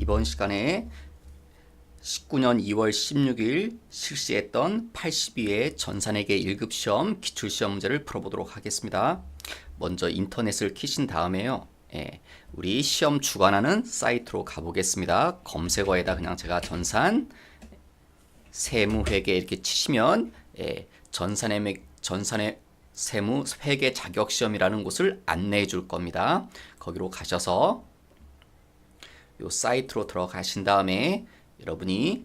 이번 시간에 19년 2월 16일 실시했던 82회 전산회계 1급 시험 기출시험 문제를 풀어보도록 하겠습니다. 먼저 인터넷을 키신 다음에요. 우리 시험 주관하는 사이트로 가보겠습니다. 검색어에다 그냥 제가 전산 세무회계 이렇게 치시면 전산의 세무 회계 자격시험이라는 곳을 안내해 줄 겁니다. 거기로 가셔서 요 사이트로 들어가신 다음에 여러분이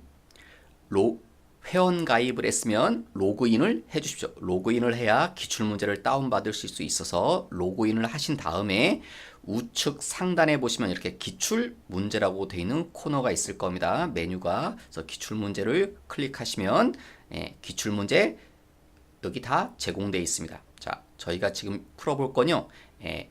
회원 가입을 했으면 로그인을 해 주십시오. 로그인을 해야 기출문제를 다운받을 수 있어서 로그인을 하신 다음에 우측 상단에 보시면 이렇게 기출문제라고 되어 있는 코너가 있을 겁니다. 메뉴가. 그래서 기출문제를 클릭하시면 기출문제 여기 다 제공되어 있습니다. 자, 저희가 지금 풀어볼 건요.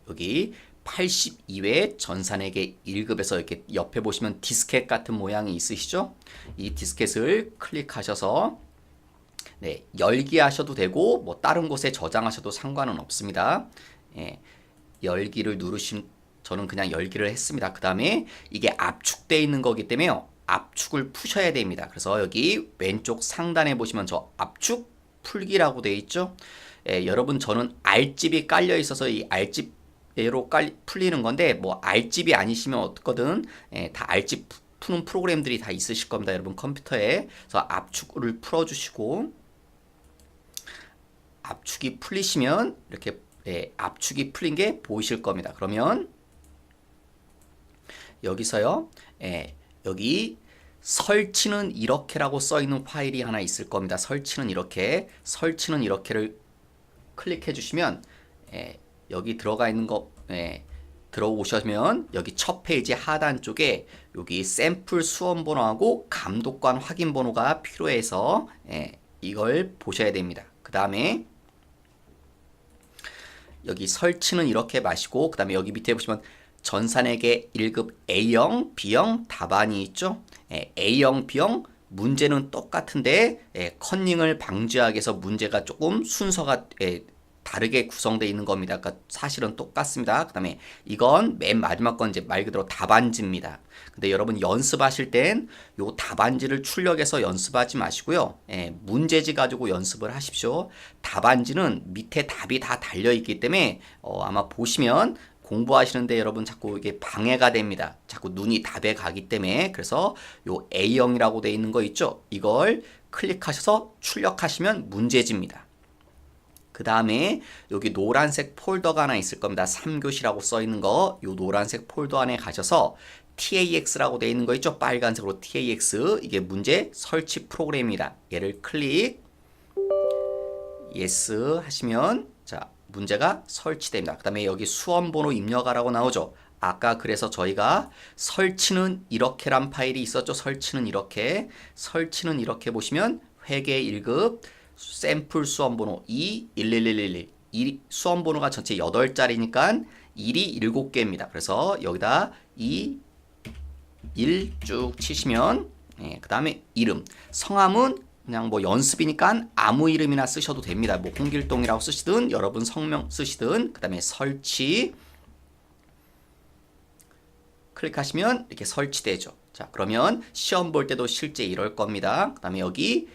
여기 82회 전산회계 1급에서 이렇게 옆에 보시면 디스켓 같은 모양이 있으시죠? 이 디스켓을 클릭하셔서 열기 하셔도 되고 뭐 다른 곳에 저장하셔도 상관은 없습니다. 열기를 누르신 저는 그냥 열기를 했습니다. 그 다음에 이게 압축되어 있는 거기 때문에 압축을 푸셔야 됩니다. 그래서 여기 왼쪽 상단에 보시면 저 압축 풀기라고 되어 있죠? 여러분 저는 R집이 깔려 있어서 이 R집 로 풀리는 건데 뭐 R집이 아니시면 어떻거든 다 R집 푸는 프로그램들이 다 있으실 겁니다. 여러분 컴퓨터에. 그래서 압축을 풀어주시고 압축이 풀리시면 이렇게 압축이 풀린 게 보이실 겁니다. 그러면 여기서요 여기 설치는 이렇게라고 써 있는 파일이 하나 있을 겁니다. 설치는 이렇게를 클릭해 주시면 여기 들어가 있는 거 들어오시면 여기 첫 페이지 하단 쪽에 여기 샘플 수험 번호하고 감독관 확인 번호가 필요해서 이걸 보셔야 됩니다. 그 다음에 여기 설치는 이렇게 마시고 그 다음에 여기 밑에 보시면 전산회계 1급 A형, B형 답안이 있죠. A형, B형 문제는 똑같은데 컨닝을 방지하기 위해서 문제가 조금 순서가 다르게 구성되어 있는 겁니다. 그러니까 사실은 똑같습니다. 그 다음에 이건 맨 마지막 건 이제 말 그대로 답안지입니다. 근데 여러분 연습하실 땐 요 답안지를 출력해서 연습하지 마시고요. 문제지 가지고 연습을 하십시오. 답안지는 밑에 답이 다 달려있기 때문에 아마 보시면 공부하시는데 여러분 자꾸 이게 방해가 됩니다. 자꾸 눈이 답에 가기 때문에. 그래서 요 A형이라고 되어 있는 거 있죠? 이걸 클릭하셔서 출력하시면 문제지입니다. 그 다음에 여기 노란색 폴더가 하나 있을 겁니다. 3교시라고 써 있는 거, 요 노란색 폴더 안에 가셔서 TAX라고 되어 있는 거 있죠? 빨간색으로 TAX. 이게 문제 설치 프로그램입니다. 얘를 클릭, yes 하시면, 자, 문제가 설치됩니다. 그 다음에 여기 수험번호 입력하라고 나오죠? 아까 그래서 저희가 설치는 이렇게란 파일이 있었죠? 설치는 이렇게 보시면 회계 1급 샘플 수험번호 21111 수험번호가 전체 8자리니까 1이 7개입니다. 그래서 여기다 2, 1 쭉 치시면 그 다음에 이름 성함은 그냥 뭐 연습이니까 아무 이름이나 쓰셔도 됩니다. 뭐 홍길동이라고 쓰시든 여러분 성명 쓰시든 그 다음에 설치 클릭하시면 이렇게 설치되죠. 자, 그러면 시험 볼 때도 실제 이럴 겁니다. 그 다음에 여기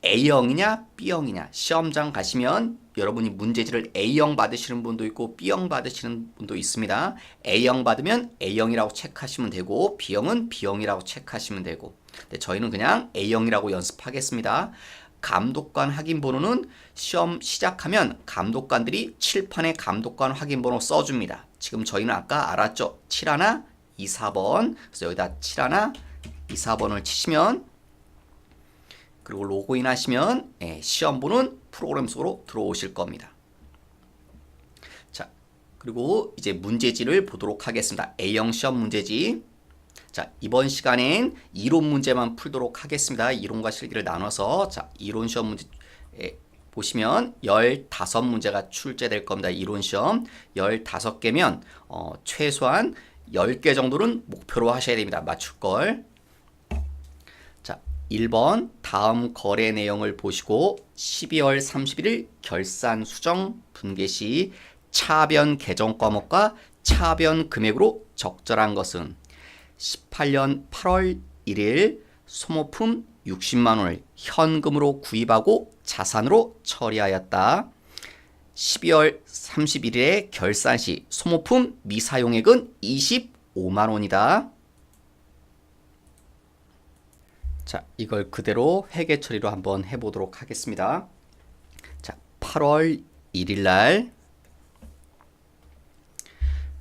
A형이냐 B형이냐 시험장 가시면 여러분이 문제지를 A형 받으시는 분도 있고 B형 받으시는 분도 있습니다. A형 받으면 A형이라고 체크하시면 되고 B형은 B형이라고 체크하시면 되고 근데 저희는 그냥 A형이라고 연습하겠습니다. 감독관 확인 번호는 시험 시작하면 감독관들이 칠판에 감독관 확인 번호 써줍니다. 지금 저희는 아까 알았죠? 71, 24번 그래서 여기다 71, 24번을 치시면 그리고 로그인 하시면 시험 보는 프로그램 속으로 들어오실 겁니다. 자, 그리고 이제 문제지를 보도록 하겠습니다. A형 시험 문제지. 자, 이번 시간엔 이론 문제만 풀도록 하겠습니다. 이론과 실기를 나눠서 자, 이론 시험 문제 보시면 15문제가 출제될 겁니다. 이론 시험 15개면 최소한 10개 정도는 목표로 하셔야 됩니다. 맞출 걸. 1번 다음 거래 내용을 보시고 12월 31일 결산 수정 분계 시 차변 계정 과목과 차변 금액으로 적절한 것은 18년 8월 1일 소모품 60만 원을 현금으로 구입하고 자산으로 처리하였다. 12월 31일에 결산 시 소모품 미사용액은 25만 원이다. 자, 이걸 그대로 회계 처리로 한번 해보도록 하겠습니다. 자, 8월 1일 날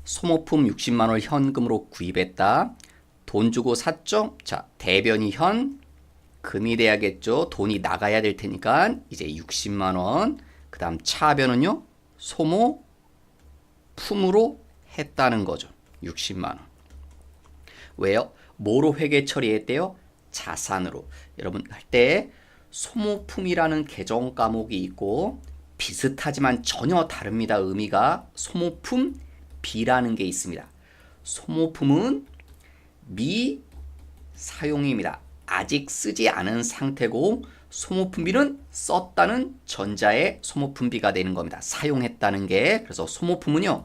소모품 60만 원을 현금으로 구입했다. 돈 주고 샀죠? 자, 대변이 현, 금이 돼야겠죠? 돈이 나가야 될 테니까 이제 60만 원. 그 다음 차변은요? 소모품으로 했다는 거죠. 60만 원. 왜요? 뭐로 회계 처리했대요? 자산으로. 여러분 할 때 소모품이라는 계정 과목이 있고 비슷하지만 전혀 다릅니다. 의미가 소모품 B라는 게 있습니다. 소모품은 미사용입니다. 아직 쓰지 않은 상태고 소모품 B는 썼다는 전자의 소모품 B가 되는 겁니다. 사용했다는 게. 그래서 소모품은요.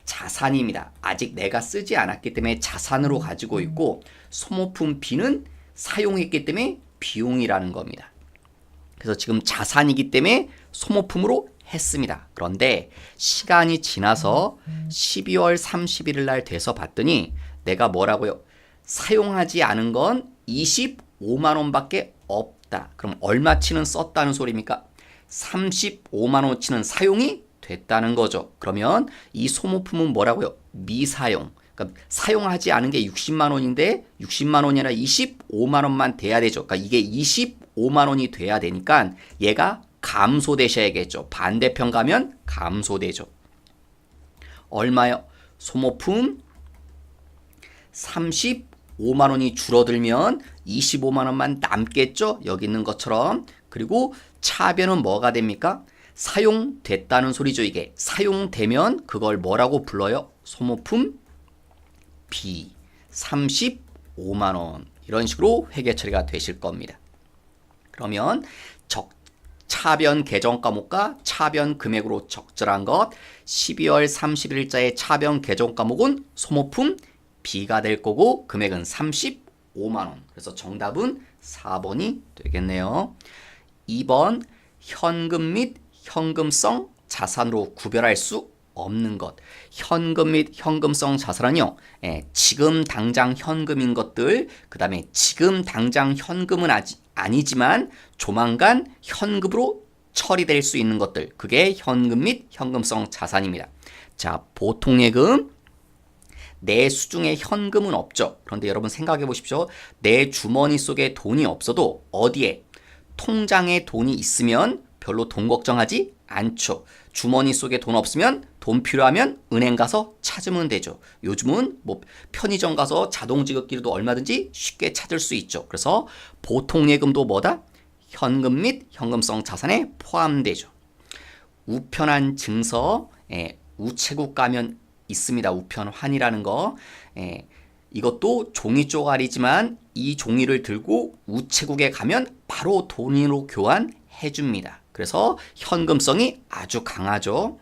자산입니다. 아직 내가 쓰지 않았기 때문에 자산으로 가지고 있고 소모품 B는 사용했기 때문에 비용이라는 겁니다. 그래서 지금 자산이기 때문에 소모품으로 했습니다. 그런데 시간이 지나서 12월 31일 날 돼서 봤더니 내가 뭐라고요? 사용하지 않은 건 25만 원밖에 없다. 그럼 얼마치는 썼다는 소리입니까? 35만 원치는 사용이 됐다는 거죠. 그러면 이 소모품은 뭐라고요? 미사용. 그러니까 사용하지 않은 게 60만 원인데 60만 원이 아니라 25만 원만 돼야 되죠. 그러니까 이게 25만 원이 돼야 되니까 얘가 감소되셔야겠죠. 반대편 가면 감소되죠. 얼마요? 소모품 35만 원이 줄어들면 25만 원만 남겠죠. 여기 있는 것처럼. 그리고 차변은 뭐가 됩니까? 사용됐다는 소리죠. 이게 사용되면 그걸 뭐라고 불러요? 소모품 B 35만 원. 이런 식으로 회계 처리가 되실 겁니다. 그러면 차변 계정 과목과 차변 금액으로 적절한 것 12월 30일자의 차변 계정 과목은 소모품 B가 될 거고 금액은 35만 원. 그래서 정답은 4번이 되겠네요. 2번 현금 및 현금성 자산으로 구별할 수 없는 것. 현금 및 현금성 자산은요. 지금 당장 현금인 것들, 그 다음에 지금 당장 현금은 아니지만 조만간 현금으로 처리될 수 있는 것들. 그게 현금 및 현금성 자산입니다. 자, 보통 예금. 내 수중에 현금은 없죠. 그런데 여러분 생각해 보십시오. 내 주머니 속에 돈이 없어도 어디에? 통장에 돈이 있으면 별로 돈 걱정하지 않죠. 주머니 속에 돈 없으면 돈 필요하면 은행 가서 찾으면 되죠. 요즘은 뭐 편의점 가서 자동 지급기로도 얼마든지 쉽게 찾을 수 있죠. 그래서 보통 예금도 뭐다? 현금 및 현금성 자산에 포함되죠. 우편한 증서, 우체국 가면 있습니다. 우편환이라는 거. 이것도 종이 쪼가리지만 이 종이를 들고 우체국에 가면 바로 돈으로 교환해 줍니다. 그래서 현금성이 아주 강하죠.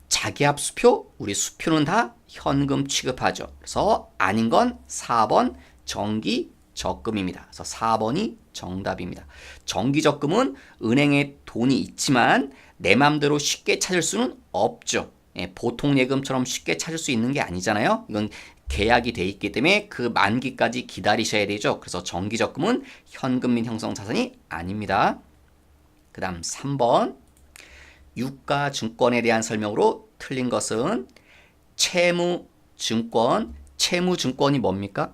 자기합 수표, 우리 수표는 다 현금 취급하죠. 그래서 아닌 건 4번 정기 적금입니다. 그래서 4번이 정답입니다. 정기 적금은 은행에 돈이 있지만 내 맘대로 쉽게 찾을 수는 없죠. 보통 예금처럼 쉽게 찾을 수 있는 게 아니잖아요. 이건 계약이 돼 있기 때문에 그 만기까지 기다리셔야 되죠. 그래서 정기 적금은 현금 및 형성 자산이 아닙니다. 그 다음 3번 유가증권에 대한 설명으로 틀린 것은 채무증권. 채무증권이 뭡니까?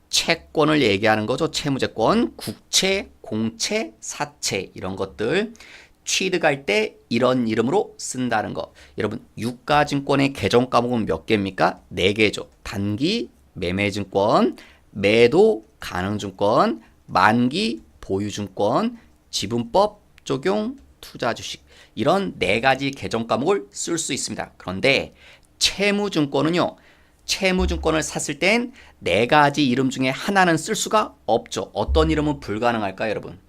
채권을 얘기하는 거죠. 채무채권, 국채, 공채, 사채 이런 것들 취득할 때 이런 이름으로 쓴다는 거. 여러분 유가증권의 계정 과목은 몇 개입니까? 4개죠. 단기 매매증권, 매도 가능증권, 만기 보유증권, 지분법 적용 투자주식 이런 4가지 계정 과목을 쓸 수 있습니다. 그런데 채무증권은요. 채무증권을 샀을 땐 4가지 이름 중에 하나는 쓸 수가 없죠. 어떤 이름은 불가능할까요, 여러분?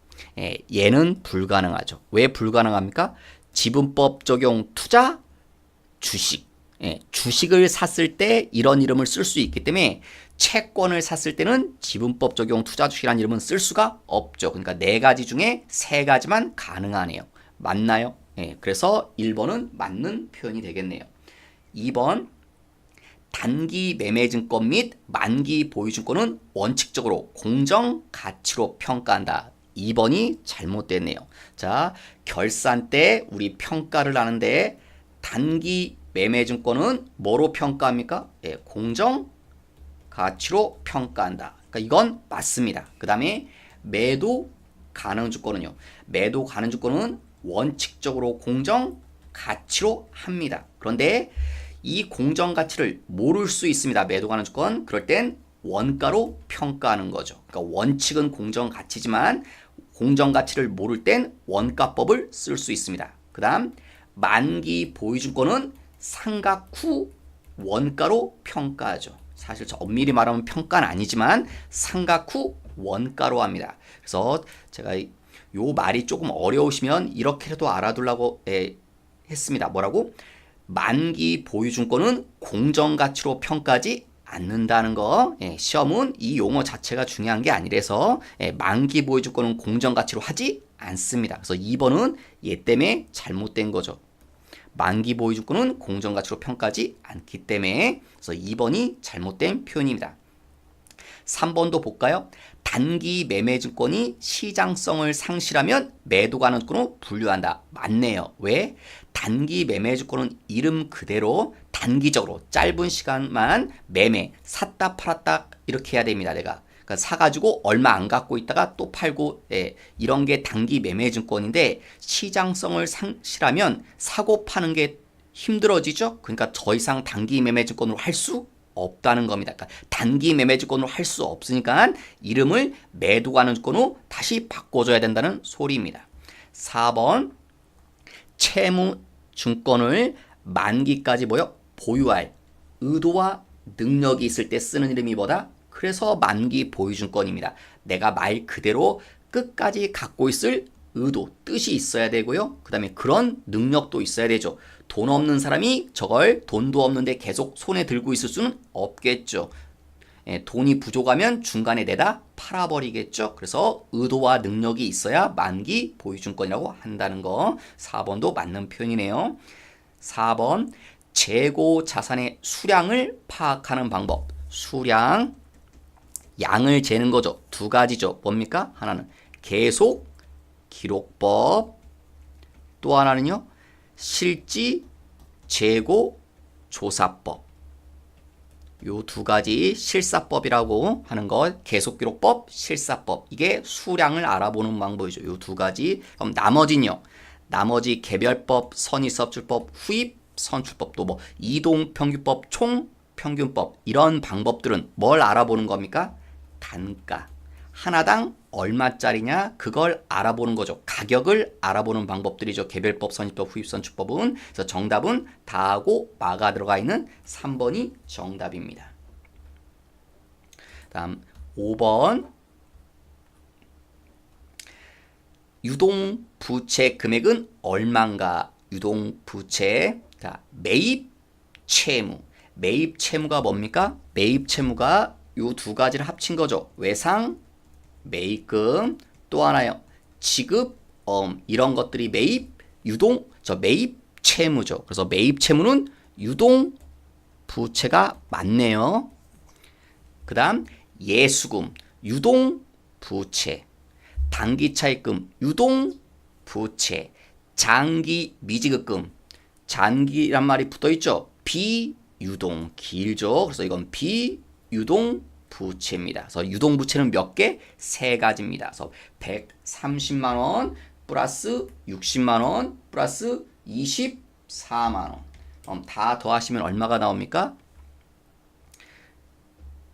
얘는 불가능하죠. 왜 불가능합니까? 지분법 적용 투자 주식. 주식을 샀을 때 이런 이름을 쓸 수 있기 때문에 채권을 샀을 때는 지분법 적용 투자 주식이라는 이름은 쓸 수가 없죠. 그러니까 네 가지 중에 세 가지만 가능하네요. 맞나요? 그래서 1번은 맞는 표현이 되겠네요. 2번 단기 매매증권 및 만기 보유증권은 원칙적으로 공정 가치로 평가한다. 2번이 잘못됐네요. 자, 결산 때 우리 평가를 하는데 단기 매매증권은 뭐로 평가합니까? 공정 가치로 평가한다. 그러니까 이건 맞습니다. 그 다음에 매도 가능증권은요. 매도 가능증권은 원칙적으로 공정 가치로 합니다. 그런데 이 공정 가치를 모를 수 있습니다. 매도 가능증권. 그럴 땐 원가로 평가하는 거죠. 그러니까 원칙은 공정 가치지만 공정 가치를 모를 땐 원가법을 쓸 수 있습니다. 그 다음 만기 보유증권은 상각 후 원가로 평가하죠. 사실 엄밀히 말하면 평가는 아니지만 상각 후 원가로 합니다. 그래서 제가 요 말이 조금 어려우시면 이렇게라도 알아두려고 했습니다. 뭐라고? 만기 보유증권은 공정가치로 평가하지 않는다는 거. 시험은 이 용어 자체가 중요한 게 아니라서 만기 보유증권은 공정가치로 하지 않습니다. 그래서 2번은 얘 때문에 잘못된 거죠. 만기 보유증권은 공정가치로 평가하지 않기 때문에 그래서 2번이 잘못된 표현입니다. 3번도 볼까요? 단기 매매증권이 시장성을 상실하면 매도 가능증권으로 분류한다. 맞네요. 왜? 단기 매매증권은 이름 그대로 단기적으로 짧은 시간만 매매, 샀다 팔았다 이렇게 해야 됩니다. 내가. 그러니까 사가지고 얼마 안 갖고 있다가 또 팔고 이런 게 단기 매매증권인데 시장성을 상실하면 사고 파는 게 힘들어지죠. 그러니까 더 이상 단기 매매증권으로 할 수 없다는 겁니다. 그러니까 단기 매매증권으로 할 수 없으니까 이름을 매도 가능증권으로 다시 바꿔줘야 된다는 소리입니다. 4번 채무증권을 만기까지 보유할 의도와 능력이 있을 때 쓰는 이름이 뭐다? 그래서 만기 보유증권입니다. 내가 말 그대로 끝까지 갖고 있을 의도, 뜻이 있어야 되고요. 그 다음에 그런 능력도 있어야 되죠. 돈 없는 사람이 저걸 돈도 없는데 계속 손에 들고 있을 수는 없겠죠. 돈이 부족하면 중간에 내다 팔아버리겠죠. 그래서 의도와 능력이 있어야 만기 보유증권이라고 한다는 거. 4번도 맞는 표현이네요. 4번 재고 자산의 수량을 파악하는 방법. 수량, 양을 재는 거죠. 두 가지죠. 뭡니까? 하나는 계속 기록법, 또 하나는요. 실지 재고 조사법. 요 두 가지 실사법이라고 하는 것, 계속기록법, 실사법. 이게 수량을 알아보는 방법이죠. 요 두 가지. 그럼 나머지는요. 나머지 개별법, 선의사업주법, 후입, 선출법, 또 뭐 이동평균법, 총평균법 이런 방법들은 뭘 알아보는 겁니까? 단가. 하나당 얼마짜리냐 그걸 알아보는 거죠. 가격을 알아보는 방법들이죠. 개별법, 선입법, 후입, 선출법은. 그래서 정답은 다하고 마가 들어가 있는 3번이 정답입니다. 다음 5번 유동부채 금액은 얼마인가? 유동부채. 자, 매입 채무. 매입 채무가 뭡니까? 매입 채무가 요 두 가지를 합친 거죠. 외상 매입금, 또 하나요. 지급, 이런 것들이 매입, 유동, 매입 채무죠. 그래서 매입 채무는 유동 부채가 맞네요. 그 다음 예수금, 유동 부채, 단기 차입금, 유동 부채, 장기 미지급금, 장기란 말이 붙어 있죠. 비유동, 길죠. 그래서 이건 비유동 부채입니다. 그래서 유동부채는 몇 개? 세 가지입니다. 그래서 130만 원 플러스 60만 원 플러스 24만 원. 다 더하시면 얼마가 나옵니까?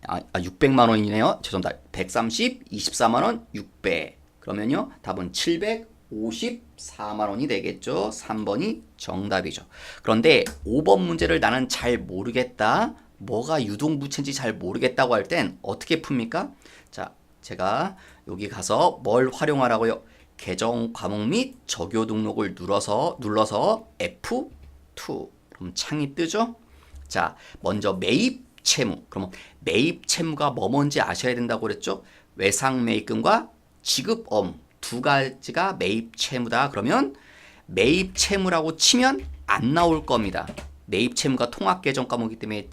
600만 원이네요. 죄송합니다. 130, 24만 원, 600. 그러면요. 답은 754만 원이 되겠죠. 3번이 정답이죠. 그런데 5번 문제를 나는 잘 모르겠다. 뭐가 유동부채인지 잘 모르겠다고 할 땐 어떻게 풉니까? 자, 제가 여기 가서 뭘 활용하라고요? 계정 과목 및 적요 등록을 눌러서 F2. 그럼 창이 뜨죠? 자, 먼저 매입 채무. 그러면 매입 채무가 뭐 뭔지 아셔야 된다고 그랬죠? 외상 매입금과 지급 업무 두 가지가 매입 채무다. 그러면 매입 채무라고 치면 안 나올 겁니다. 매입 채무가 통합 계정 과목이기 때문에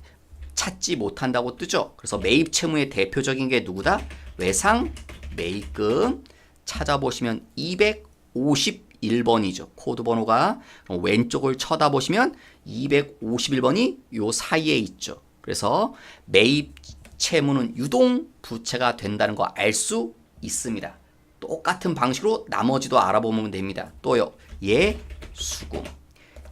찾지 못한다고 뜨죠. 그래서 매입 채무의 대표적인 게 누구다? 외상 매입금. 찾아보시면 251번이죠. 코드 번호가. 그럼 왼쪽을 쳐다보시면 251번이 요 사이에 있죠. 그래서 매입 채무는 유동 부채가 된다는 거 알 수 있습니다. 똑같은 방식으로 나머지도 알아보면 됩니다. 또요. 수금.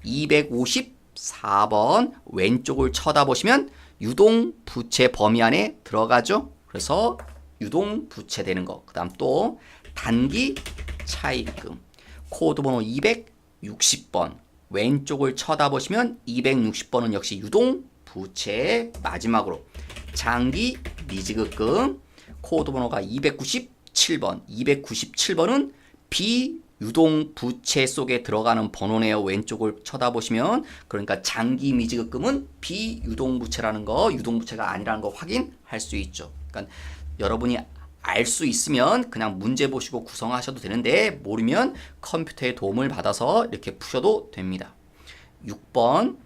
254번 왼쪽을 쳐다보시면 유동 부채 범위 안에 들어가죠. 그래서 유동 부채 되는 거. 그다음 또 단기 차입금. 코드 번호 260번 왼쪽을 쳐다보시면 260번은 역시 유동 부채. 마지막으로 장기 미지급금. 코드 번호가 297번. 297번은 비유동 부채 속에 들어가는 번호네요. 왼쪽을 쳐다보시면. 그러니까 장기 미지급금은 비유동 부채라는 거, 유동 부채가 아니라는 거 확인할 수 있죠. 그러니까 여러분이 알 수 있으면 그냥 문제 보시고 구성하셔도 되는데 모르면 컴퓨터의 도움을 받아서 이렇게 푸셔도 됩니다. 6번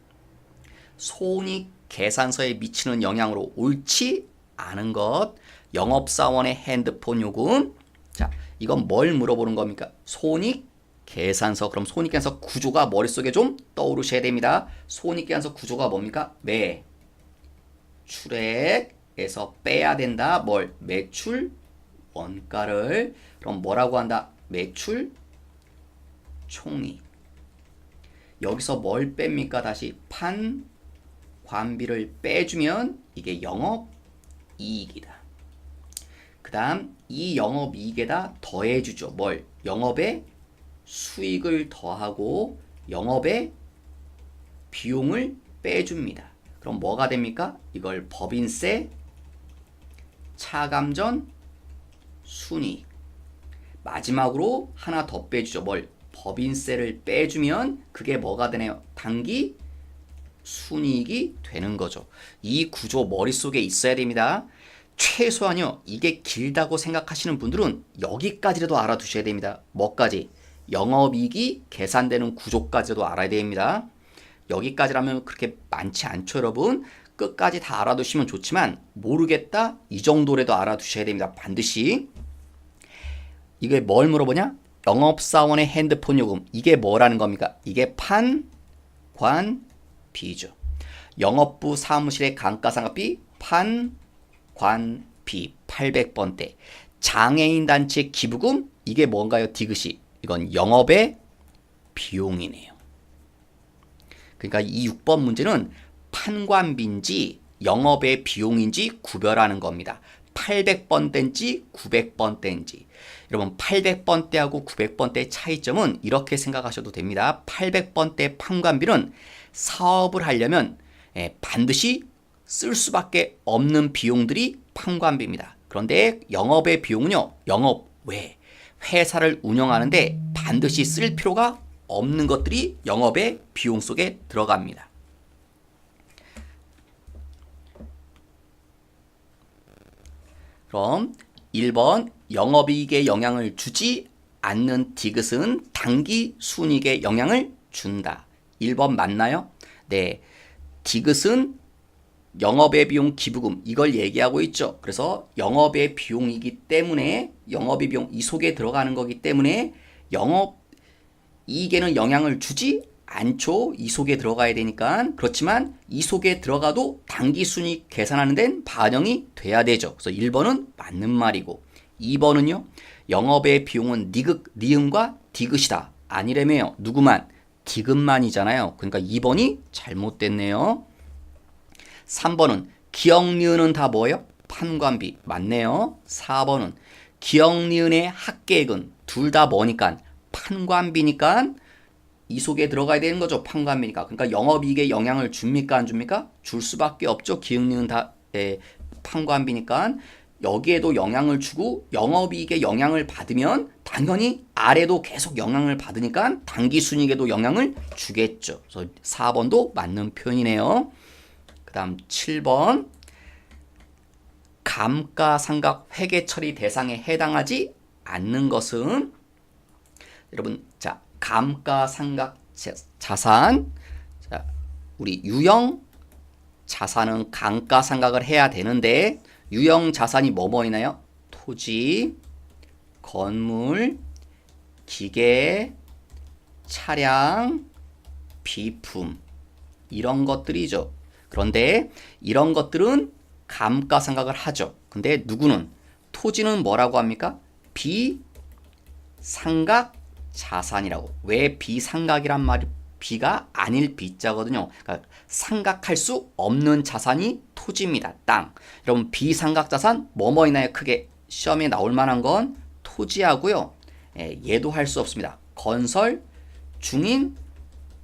손익계산서에 미치는 영향으로 옳지 않은 것. 영업사원의 핸드폰 요금. 자, 이건 뭘 물어보는 겁니까? 손익계산서. 그럼 손익계산서 구조가 머릿속에 좀 떠오르셔야 됩니다. 손익계산서 구조가 뭡니까? 매출액에서 빼야 된다. 뭘? 매출 원가를. 그럼 뭐라고 한다? 매출 총익. 여기서 뭘 뺍니까? 다시 판관비를 빼주면 이게 영업이익이다. 그 다음 이 영업이익에다 더해주죠. 뭘? 영업의 수익을 더하고 영업의 비용을 빼줍니다. 그럼 뭐가 됩니까? 이걸 법인세, 차감전, 순이익. 마지막으로 하나 더 빼주죠. 뭘? 법인세를 빼주면 그게 뭐가 되네요? 단기 순이익이 되는 거죠. 이 구조 머릿속에 있어야 됩니다. 최소한요, 이게 길다고 생각하시는 분들은 여기까지라도 알아두셔야 됩니다. 뭐까지? 영업이익이 계산되는 구조까지도 알아야 됩니다. 여기까지라면 그렇게 많지 않죠, 여러분. 끝까지 다 알아두시면 좋지만 모르겠다? 이 정도라도 알아두셔야 됩니다. 반드시. 이게 뭘 물어보냐? 영업사원의 핸드폰 요금. 이게 뭐라는 겁니까? 이게 판관비죠. 영업부 사무실의 감가상각비 판관비 800번대. 장애인 단체 기부금. 이게 뭔가요? 디귿이. 이건 영업의 비용이네요. 그러니까 이 6번 문제는 판관비인지 영업의 비용인지 구별하는 겁니다. 800번대인지 900번대인지. 여러분 800번대하고 900번대의 차이점은 이렇게 생각하셔도 됩니다. 800번대 판관비는 사업을 하려면 반드시 쓸 수밖에 없는 비용들이 판관비입니다. 그런데 영업의 비용은요. 영업 외 회사를 운영하는데 반드시 쓸 필요가 없는 것들이 영업의 비용 속에 들어갑니다. 그럼 1번 영업이익에 영향을 주지 않는 디귿은 단기 순이익에 영향을 준다. 1번 맞나요? 네. 디귿은 영업의 비용 기부금 이걸 얘기하고 있죠. 그래서 영업의 비용이기 때문에 영업의 비용 이 속에 들어가는 거기 때문에 영업이익에는 영향을 주지 않죠. 이 속에 들어가야 되니까. 그렇지만 이 속에 들어가도 단기순이익 계산하는 데는 반영이 돼야 되죠. 그래서 1번은 맞는 말이고 2번은요. 영업의 비용은 니은과 디귿이다. 아니래매요. 누구만? 디귿만이잖아요. 그러니까 2번이 잘못됐네요. 3번은 기역, 니은은 다 뭐예요? 판관비. 맞네요. 4번은 기역, 니은의 합계액은 둘 다 뭐니까? 판관비니까 이 속에 들어가야 되는 거죠. 판관비니까. 그러니까 영업이익에 영향을 줍니까? 안 줍니까? 줄 수밖에 없죠. 기역, 니은 다 판관비니까. 여기에도 영향을 주고 영업이익에 영향을 받으면 당연히 아래도 계속 영향을 받으니까 단기순이익에도 영향을 주겠죠. 그래서 4번도 맞는 표현이네요. 그 다음 7번 감가상각 회계 처리 대상에 해당하지 않는 것은 여러분 자 감가상각 자산 자 우리 유형 자산은 감가상각을 해야 되는데 유형 자산이 뭐뭐 있나요? 토지, 건물, 기계, 차량, 비품 이런 것들이죠. 그런데 이런 것들은 감가상각을 하죠. 근데 누구는 토지는 뭐라고 합니까? 비상각 자산이라고. 왜 비상각이란 말이 비가 아닐 비자거든요. 그러니까 상각할 수 없는 자산이 토지입니다. 땅. 여러분 비상각 자산 뭐뭐 있나요? 크게 시험에 나올 만한 건 토지하고요. 얘도 할 수 없습니다. 건설, 중인,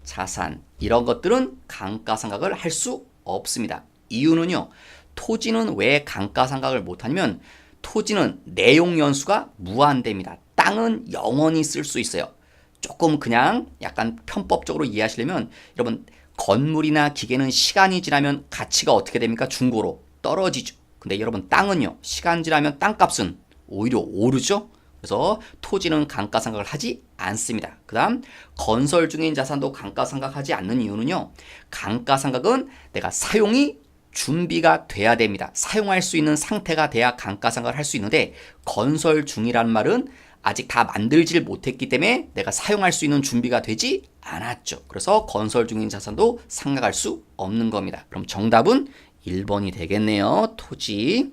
자산 이런 것들은 감가상각을 할 수 없습니다. 이유는요. 토지는 왜 감가상각을 못하냐면 토지는 내용 연수가 무한대입니다. 땅은 영원히 쓸 수 있어요. 조금 그냥 약간 편법적으로 이해하시려면 여러분 건물이나 기계는 시간이 지나면 가치가 어떻게 됩니까? 중고로 떨어지죠. 근데 여러분 땅은요. 시간 지나면 땅값은 오히려 오르죠. 그래서 토지는 감가상각을 하지 않습니다. 그 다음 건설 중인 자산도 감가상각하지 않는 이유는요. 감가상각은 내가 사용이 준비가 돼야 됩니다. 사용할 수 있는 상태가 돼야 감가상각을 할 수 있는데 건설 중이라는 말은 아직 다 만들질 못했기 때문에 내가 사용할 수 있는 준비가 되지 않았죠. 그래서 건설 중인 자산도 상각할 수 없는 겁니다. 그럼 정답은 1번이 되겠네요. 토지.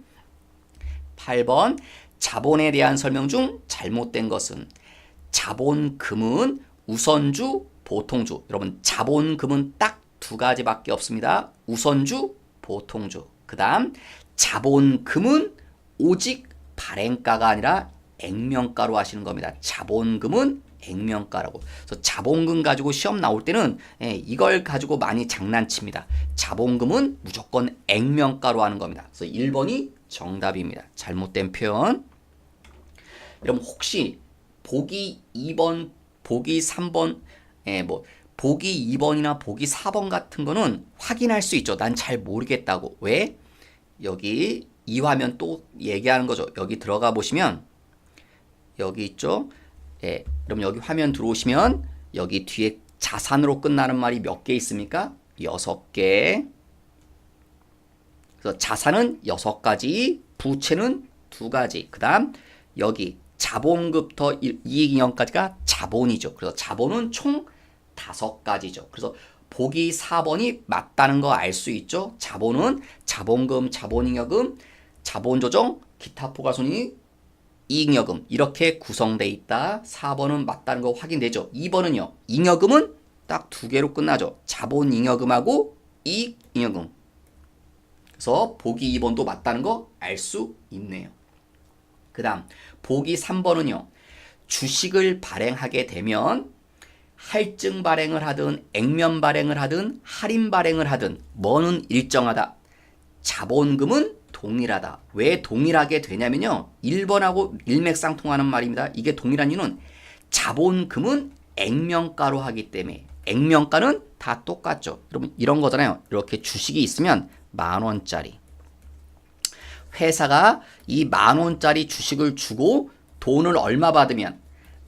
8번 자본에 대한 설명 중 잘못된 것은 자본금은 우선주, 보통주. 여러분 자본금은 딱 두 가지밖에 없습니다. 우선주, 보통주. 그 다음 자본금은 오직 발행가가 아니라 액면가로 하시는 겁니다. 자본금은 액면가라고. 그래서 자본금 가지고 시험 나올 때는 이걸 가지고 많이 장난칩니다. 자본금은 무조건 액면가로 하는 겁니다. 그래서 1번이 정답입니다. 잘못된 표현. 여러분 혹시 보기 2번, 보기 3번, 보기 2번이나 보기 4번 같은 거는 확인할 수 있죠. 난 잘 모르겠다고. 왜? 여기 이 화면 또 얘기하는 거죠. 여기 들어가 보시면 여기 있죠. 그럼 여기 화면 들어오시면 여기 뒤에 자산으로 끝나는 말이 몇 개 있습니까? 6개. 그래서 자산은 6가지, 부채는 2가지. 그 다음 여기 자본금부터 이익잉여까지가 자본이죠. 그래서 자본은 총 5가지죠. 그래서 보기 4번이 맞다는 거 알 수 있죠. 자본은 자본금, 자본잉여금, 자본조정, 기타 포괄손익, 이익잉여금 이렇게 구성되어 있다. 4번은 맞다는 거 확인되죠. 2번은요. 잉여금은 딱 2개로 끝나죠. 자본잉여금하고 이익잉여금. 그래서 보기 2번도 맞다는 거 알 수 있네요. 그 다음 보기 3번은요. 주식을 발행하게 되면 할증 발행을 하든 액면 발행을 하든 할인 발행을 하든 뭐는 일정하다. 자본금은 동일하다. 왜 동일하게 되냐면요. 1번하고 일맥상통하는 말입니다. 이게 동일한 이유는 자본금은 액면가로 하기 때문에 액면가는 다 똑같죠. 여러분 이런 거잖아요. 이렇게 주식이 있으면 10,000원짜리. 회사가 이 10,000원짜리 주식을 주고 돈을 얼마 받으면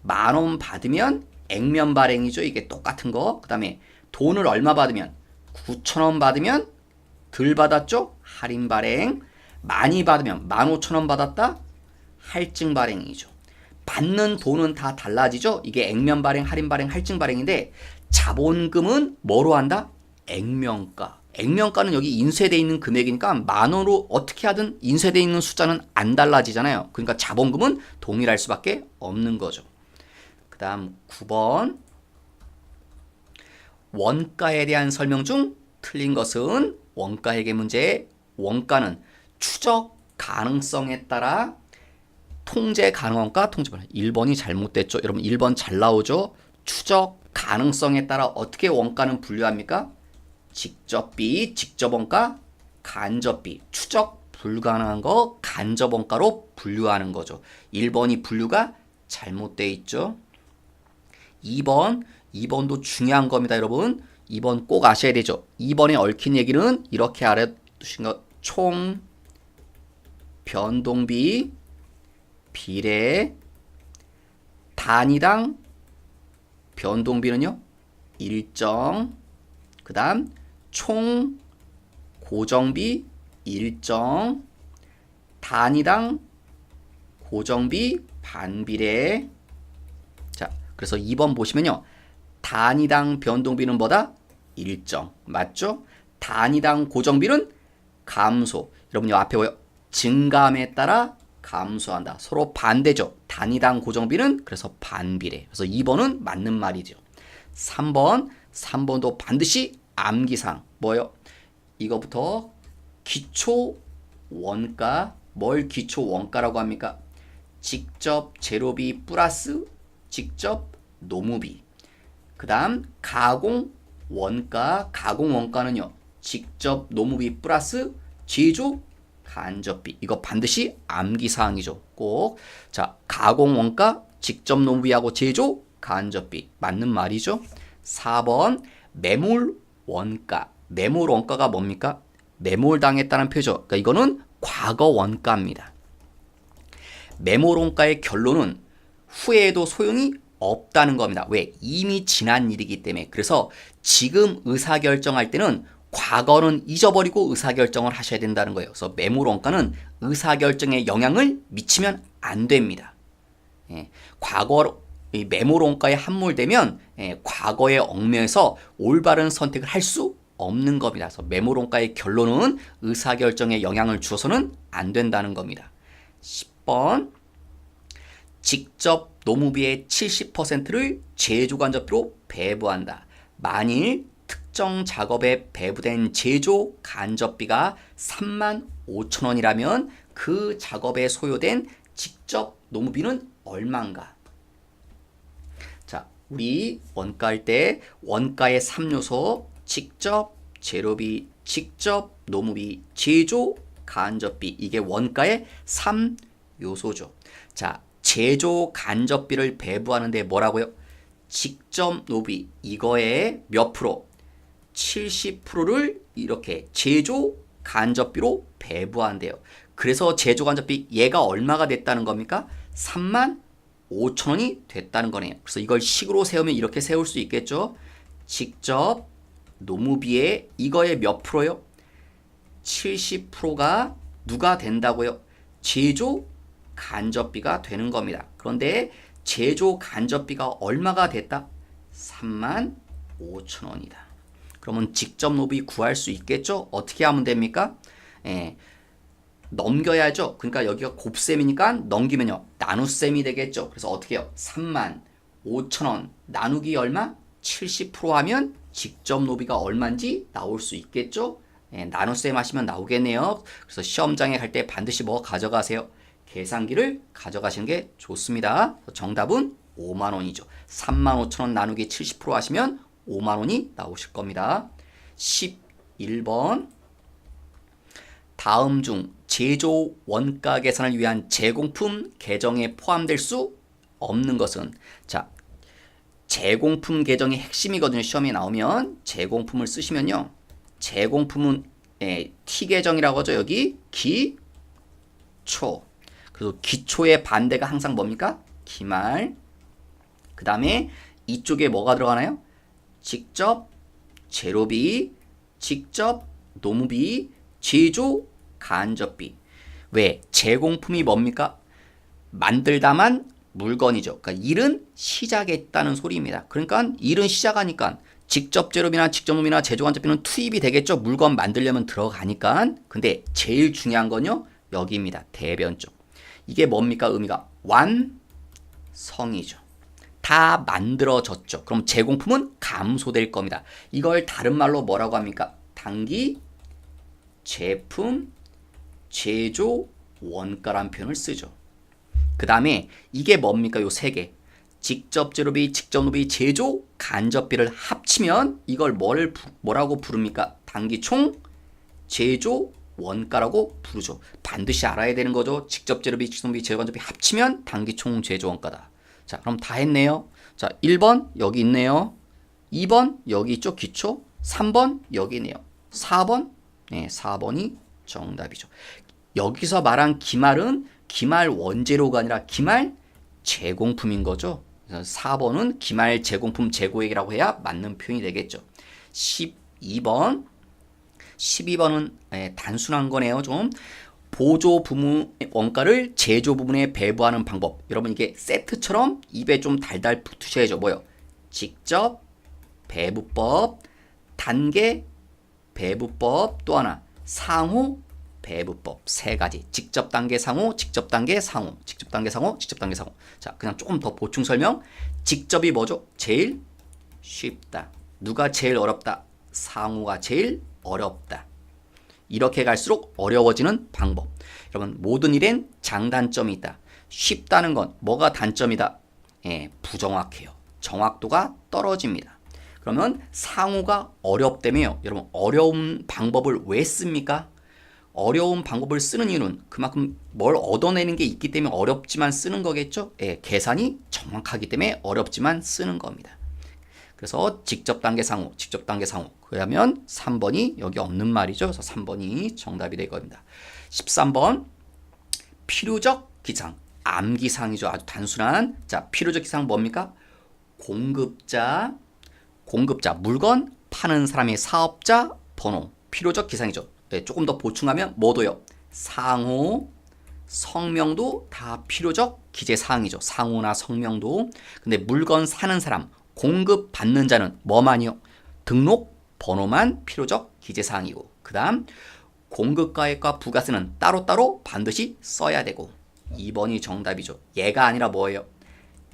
10,000원 받으면 액면 발행이죠. 이게 똑같은 거. 그 다음에 돈을 얼마 받으면 9,000원 받으면 덜 받았죠. 할인 발행. 많이 받으면 15,000원 받았다. 할증 발행이죠. 받는 돈은 다 달라지죠. 이게 액면 발행, 할인 발행, 할증 발행인데 자본금은 뭐로 한다? 액면가. 액면가는 여기 인쇄되어 있는 금액이니까 10,000원으로 어떻게 하든 인쇄되어 있는 숫자는 안 달라지잖아요. 그러니까 자본금은 동일할 수밖에 없는 거죠. 그 다음 9번 원가에 대한 설명 중 틀린 것은 원가회계 문제의 원가는 추적 가능성에 따라 통제 가능원가, 통제 가능. 1번이 잘못됐죠. 여러분 1번 잘 나오죠. 추적 가능성에 따라 어떻게 원가는 분류합니까? 직접비, 직접원가, 간접비. 추적 불가능한 거 간접원가로 분류하는 거죠. 1번이 분류가 잘못되어 있죠. 2번도 중요한 겁니다, 여러분. 2번 꼭 아셔야 되죠. 2번에 얽힌 얘기는 이렇게 알아두신 것. 총 변동비 비례 단위당 변동비는요 일정. 그 다음 총 고정비 일정. 단위당 고정비 반비례. 자, 그래서 2번 보시면요. 단위당 변동비는 뭐다? 일정. 맞죠? 단위당 고정비는 감소. 여러분 요 앞에 뭐요? 증감에 따라 감소한다. 서로 반대죠. 단위당 고정비는 그래서 반비례. 그래서 2번은 맞는 말이죠. 3번도 반드시 암기사항. 뭐요? 이거부터 기초 원가. 뭘 기초 원가라고 합니까? 직접 재료비 플러스 직접 노무비. 그 다음 가공 원가. 가공 원가는요. 직접 노무비 플러스 제조 간접비. 이거 반드시 암기사항이죠. 꼭. 자, 가공 원가, 직접 노무비하고 제조 간접비. 맞는 말이죠. 4번 매몰 원가. 매몰 원가가 뭡니까? 매몰당했다는 표죠. 그러니까 이거는 과거 원가입니다. 매몰 원가의 결론은 후회해도 소용이 없다는 겁니다. 왜? 이미 지난 일이기 때문에. 그래서 지금 의사결정할 때는 과거는 잊어버리고 의사결정을 하셔야 된다는 거예요. 그래서 매몰 원가는 의사결정에 영향을 미치면 안 됩니다. 과거 매몰 원가에 함몰되면 과거에 얽매여서 올바른 선택을 할 수 없는 겁니다. 그래서 매몰 원가의 결론은 의사결정에 영향을 주어서는 안 된다는 겁니다. 10번 직접 노무비의 70%를 제조간접비로 배부한다. 만일 특정 작업에 배부된 제조 간접비가 35,000원이라면 그 작업에 소요된 직접 노무비는 얼마인가? 자, 우리 원가할 때 원가의 3요소 직접 재료비, 직접 노무비, 제조 간접비. 이게 원가의 3요소죠. 자, 제조 간접비를 배부하는데 뭐라고요? 직접 노비 이거의 몇 프로? 70%를 이렇게 제조 간접비로 배부한대요. 그래서 제조 간접비 얘가 얼마가 됐다는 겁니까? 35,000원이 됐다는 거네요. 그래서 이걸 식으로 세우면 이렇게 세울 수 있겠죠. 직접 노무비의 이거의 몇 프로요? 70%가 누가 된다고요? 제조 간접비가 되는 겁니다. 그런데 제조 간접비가 얼마가 됐다? 35,000원이다. 그러면 직접 노비 구할 수 있겠죠? 어떻게 하면 됩니까? 넘겨야죠. 그러니까 여기가 곱셈이니까 넘기면요. 나눗셈이 되겠죠. 그래서 어떻게 해요? 35,000원 나누기 얼마? 70% 하면 직접 노비가 얼마인지 나올 수 있겠죠? 나눗셈 하시면 나오겠네요. 그래서 시험장에 갈 때 반드시 뭐 가져가세요? 계산기를 가져가시는 게 좋습니다. 정답은 5만원이죠. 35,000원 나누기 70% 하시면 5만원이 나오실 겁니다. 11번 다음 중 제조 원가 계산을 위한 제공품 계정에 포함될 수 없는 것은? 자, 제공품 계정이 핵심이거든요. 시험에 나오면 제공품을 쓰시면요. 제공품은 T 계정이라고 하죠. 여기 기초. 그래서 기초의 반대가 항상 뭡니까? 기말. 그 다음에 이쪽에 뭐가 들어가나요? 직접 재료비, 직접 노무비, 제조 간접비. 왜? 제공품이 뭡니까? 만들다만 물건이죠. 그러니까 일은 시작했다는 소리입니다. 그러니까 일은 시작하니까 직접 재료비나 직접 노무비나 제조 간접비는 투입이 되겠죠. 물건 만들려면 들어가니까. 근데 제일 중요한 건요. 여기입니다. 대변 쪽. 이게 뭡니까? 의미가 완성이죠. 다 만들어졌죠. 그럼 제공품은 감소될 겁니다. 이걸 다른 말로 뭐라고 합니까? 단기 제품 제조 원가란 표현을 쓰죠. 그 다음에 이게 뭡니까? 요 세 개. 직접 재료비, 직접 노비, 제조 간접비를 합치면 이걸 뭐라고 부릅니까? 단기 총 제조 원가라고 부르죠. 반드시 알아야 되는 거죠. 직접 재료비, 직접 노비, 제조 간접비 합치면 단기 총 제조 원가다. 자, 그럼 다 했네요. 자, 1번 여기 있네요. 2번 여기 있죠. 기초. 3번 여기네요. 4번. 네, 4번이 정답이죠. 여기서 말한 기말은 기말 원재료가 아니라 기말 제공품인 거죠. 그래서 4번은 기말 제공품 재고액이라고 해야 맞는 표현이 되겠죠. 12번. 12번은 단순한 거네요. 좀 보조 부문 원가를 제조 부문에 배부하는 방법. 여러분 이게 세트처럼 입에 좀 달달 붙으셔야죠. 뭐요? 직접 배부법, 단계 배부법, 또 하나 상호 배부법. 세 가지. 직접 단계 상호, 직접 단계 상호, 직접 단계 상호, 직접 단계 상호. 자, 그냥 조금 더 보충 설명. 직접이 뭐죠? 제일 쉽다. 누가 제일 어렵다? 상호가 제일 어렵다. 이렇게 갈수록 어려워지는 방법. 여러분 모든 일엔 장단점이 있다. 쉽다는 건 뭐가 단점이다? 부정확해요. 정확도가 떨어집니다. 그러면 상호가 어렵다며요. 여러분 어려운 방법을 왜 씁니까? 어려운 방법을 쓰는 이유는 그만큼 뭘 얻어내는 게 있기 때문에 어렵지만 쓰는 거겠죠? 계산이 정확하기 때문에 어렵지만 쓰는 겁니다. 그래서 직접 단계 상호, 직접 단계 상호. 그러면 3번이 여기 없는 말이죠. 그래서 3번이 정답이 될 겁니다. 13번 필요적 기상, 암기상이죠. 아주 단순한. 자, 필요적 기상 뭡니까? 공급자, 물건 파는 사람의 사업자 번호, 필요적 기상이죠. 조금 더 보충하면 뭐도요? 상호, 성명도 다 필요적 기재사항이죠. 상호나 성명도. 근데 물건 사는 사람, 공급 받는 자는 뭐만이요? 등록 번호만 필요적 기재사항이고, 그 다음 공급가액과 부가세는 따로따로 반드시 써야 되고. 2번이 정답이죠. 얘가 아니라 뭐예요?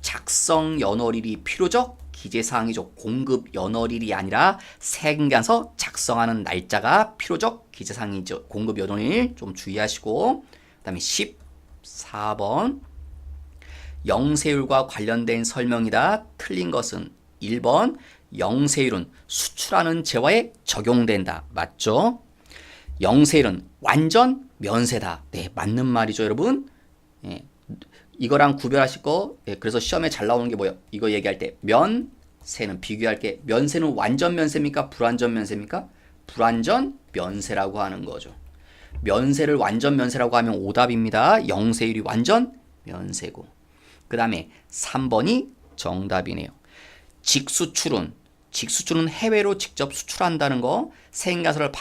작성 연월일이 필요적 기재사항이죠. 공급 연월일이 아니라 세금계산서 작성하는 날짜가 필요적 기재사항이죠. 공급 연월일 좀 주의하시고. 그 다음에 14번 영세율과 관련된 설명이다. 틀린 것은 1번 영세율은 수출하는 재화에 적용된다. 맞죠? 영세율은 완전 면세다. 네, 맞는 말이죠, 여러분. 이거랑 구별하실 거. 그래서 시험에 잘 나오는 게 뭐예요? 이거 얘기할 때 면세는 비교할게. 면세는 완전 면세입니까? 불완전 면세입니까? 불완전 면세라고 하는 거죠. 면세를 완전 면세라고 하면 오답입니다. 영세율이 완전 면세고. 그 다음에 3번이 정답이네요. 직수출은 해외로 직접 수출한다는 거. 세금계산서를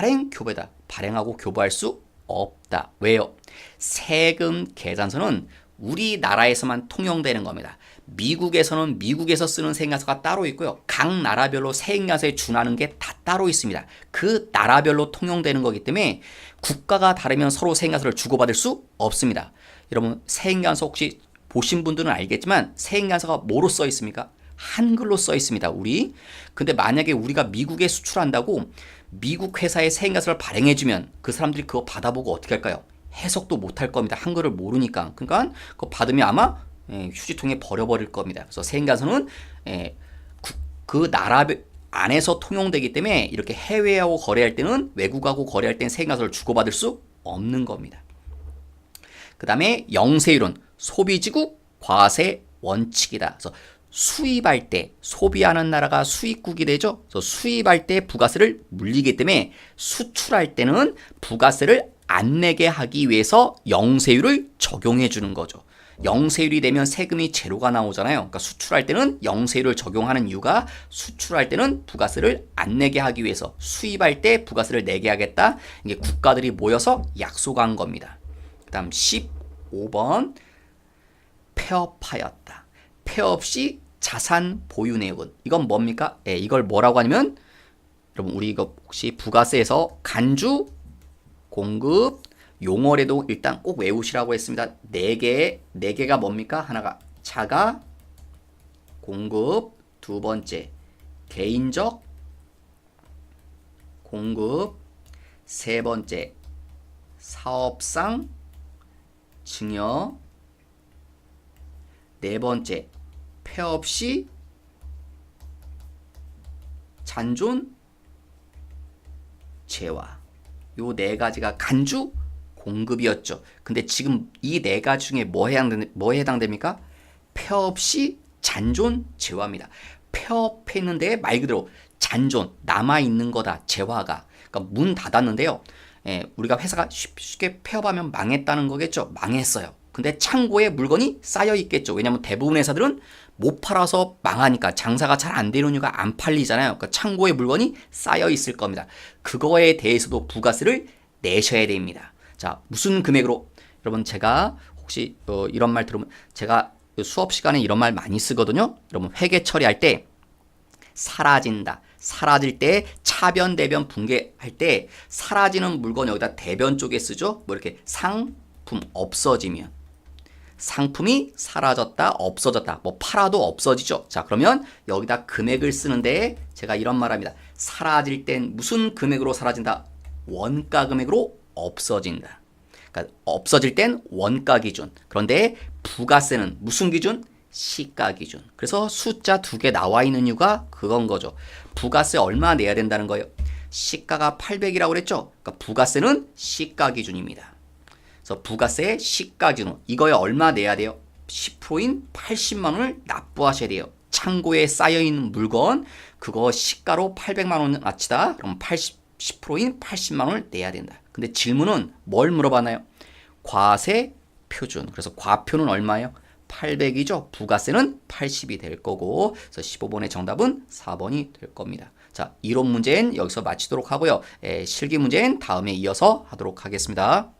발행하고 교부할 수 없다. 왜요? 세금 계산서는 우리나라에서만 통용되는 겁니다. 미국에서는 미국에서 쓰는 세금계산서가 따로 있고요. 각 나라별로 세금계산서에 준하는 게 다 따로 있습니다. 그 나라별로 통용되는 거기 때문에 국가가 다르면 서로 세금계산서를 주고받을 수 없습니다. 여러분 세금계산서 혹시 보신 분들은 알겠지만 세금계산서가 뭐로 써 있습니까? 한글로 써 있습니다. 근데 만약에 우리가 미국에 수출한다고 미국 회사에 세금계산서를 발행해주면 그 사람들이 그거 받아보고 어떻게 할까요? 해석도 못할 겁니다. 한글을 모르니까. 그러니까 그거 받으면 아마 휴지통에 버려버릴 겁니다. 그래서 세금계산서는 그 나라 안에서 통용되기 때문에 이렇게 해외하고 거래할 때는, 외국하고 거래할 때는 세금계산서를 주고받을 수 없는 겁니다. 그 다음에 영세율은 소비지국 과세 원칙이다. 그래서 수입할 때, 소비하는 나라가 수입국이 되죠. 그래서 수입할 때 부가세를 물리기 때문에 수출할 때는 부가세를 안 내게 하기 위해서 영세율을 적용해 주는 거죠. 영세율이 되면 세금이 제로가 나오잖아요. 그러니까 수출할 때는 영세율을 적용하는 이유가 수출할 때는 부가세를 안 내게 하기 위해서, 수입할 때 부가세를 내게 하겠다. 이게 국가들이 모여서 약속한 겁니다. 그 다음 15번 폐업하였다. 폐업 시 자산 보유 내역은, 이건 뭡니까? 이걸 뭐라고 하냐면, 여러분 우리 이거 혹시 부가세에서 간주, 공급, 용어래도 일단 꼭 외우시라고 했습니다. 네 개가 뭡니까? 하나가 자가 공급, 두 번째 개인적 공급, 세 번째 사업상 증여, 네 번째 폐업 시 잔존 재화. 요 네 가지가 간주 공급이었죠. 근데 지금 이 네 가지 중에 뭐 해당됩니까? 폐업 시 잔존 재화입니다. 폐업했는데 말 그대로 잔존, 남아있는 거다. 재화가. 그러니까 문 닫았는데요. 우리가 회사가 쉽게 폐업하면 망했다는 거겠죠. 망했어요. 근데 창고에 물건이 쌓여 있겠죠. 왜냐하면 대부분 회사들은 못 팔아서 망하니까 장사가 잘 안 되는 이유가 안 팔리잖아요. 그러니까 창고에 물건이 쌓여 있을 겁니다. 그거에 대해서도 부가세를 내셔야 됩니다. 자, 무슨 금액으로? 여러분 제가 혹시 이런 말 들으면 제가 수업 시간에 이런 말 많이 쓰거든요. 여러분 회계 처리할 때 사라진다. 사라질 때 차변, 대변, 분개할 때 사라지는 물건 여기다 대변 쪽에 쓰죠. 뭐 이렇게 상품 없어지면 상품이 사라졌다, 없어졌다. 뭐 팔아도 없어지죠. 자, 그러면 여기다 금액을 쓰는데 제가 이런 말 합니다. 사라질 땐 무슨 금액으로 사라진다? 원가 금액으로 없어진다. 그러니까 없어질 땐 원가 기준. 그런데 부가세는 무슨 기준? 시가 기준. 그래서 숫자 2개 나와 있는 이유가 그건 거죠. 부가세 얼마 내야 된다는 거예요? 시가가 800이라고 그랬죠? 그러니까 부가세는 시가 기준입니다. 그래서 부가세의 시가 기준. 이거에 얼마 내야 돼요? 10%인 80만 원을 납부하셔야 돼요. 창고에 쌓여있는 물건 그거 시가로 800만 원 아치다. 그럼 10%인 80만 원을 내야 된다. 근데 질문은 뭘 물어봤나요? 과세 표준. 그래서 과표는 얼마예요? 800이죠. 부가세는 80이 될 거고. 그래서 15번의 정답은 4번이 될 겁니다. 자, 이론 문제는 여기서 마치도록 하고요. 실기 문제는 다음에 이어서 하도록 하겠습니다.